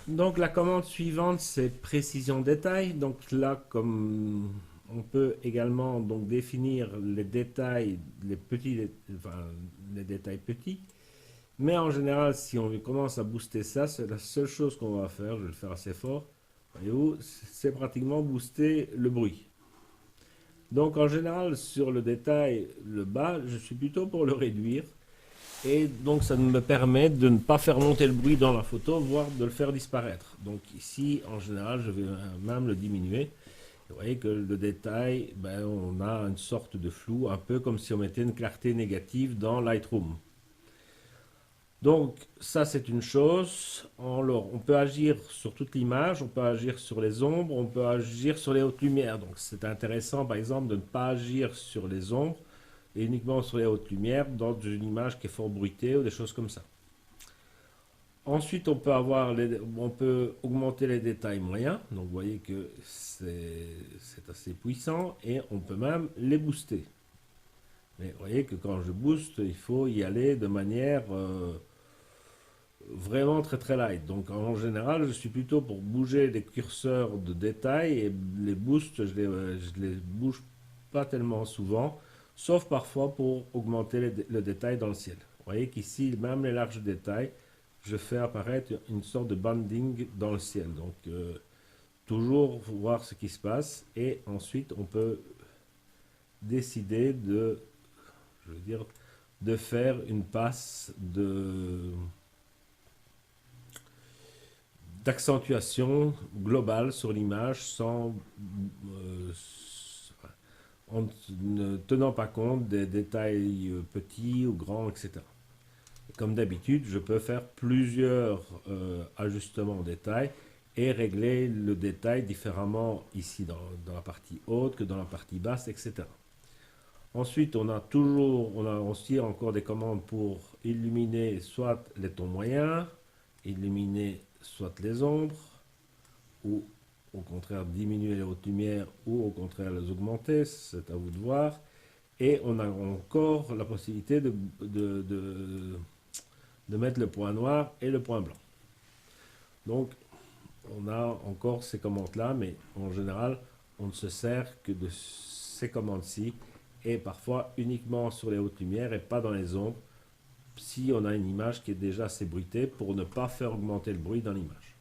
Donc la commande suivante, c'est précision détail. Donc là, comme on peut également donc définir les détails, les petits, enfin, les détails petits. Mais en général, si on commence à booster ça, c'est la seule chose qu'on va faire. Je vais le faire assez fort. Voyez-vous, c'est pratiquement booster le bruit. Donc en général, sur le détail, le bas, je suis plutôt pour le réduire. Et donc ça me permet de ne pas faire monter le bruit dans la photo, voire de le faire disparaître. Donc ici, en général, je vais même le diminuer. Vous voyez que le détail, ben, on a une sorte de flou, un peu comme si on mettait une clarté négative dans Lightroom. Donc ça c'est une chose. Alors, on peut agir sur toute l'image, on peut agir sur les ombres, on peut agir sur les hautes lumières. Donc c'est intéressant par exemple de ne pas agir sur les ombres et uniquement sur les hautes lumières dans une image qui est fort bruitée ou des choses comme ça. Ensuite, on peut augmenter les détails moyens. Donc, vous voyez que c'est assez puissant et on peut même les booster. Mais vous voyez que quand je booste, il faut y aller de manière vraiment très très light. Donc, en général, je suis plutôt pour bouger les curseurs de détails et les boosts, je les bouge pas tellement souvent, sauf parfois pour augmenter le détail dans le ciel. Vous voyez qu'ici, même les larges détails, je fais apparaître une sorte de banding dans le ciel. Donc, toujours voir ce qui se passe et ensuite on peut décider je veux dire, de faire une passe d'accentuation globale sur l'image sans euh, en ne tenant pas compte des détails petits ou grands, etc. Comme d'habitude, je peux faire plusieurs ajustements en détail et régler le détail différemment ici dans la partie haute que dans la partie basse, etc. Ensuite, on a aussi encore des commandes pour illuminer soit les tons moyens, illuminer soit les ombres, ou au contraire diminuer les hautes lumières, ou au contraire les augmenter, c'est à vous de voir. Et on a encore la possibilité de mettre le point noir et le point blanc. Donc, on a encore ces commandes-là, mais en général, on ne se sert que de ces commandes-ci et parfois uniquement sur les hautes lumières et pas dans les ombres si on a une image qui est déjà assez bruitée pour ne pas faire augmenter le bruit dans l'image.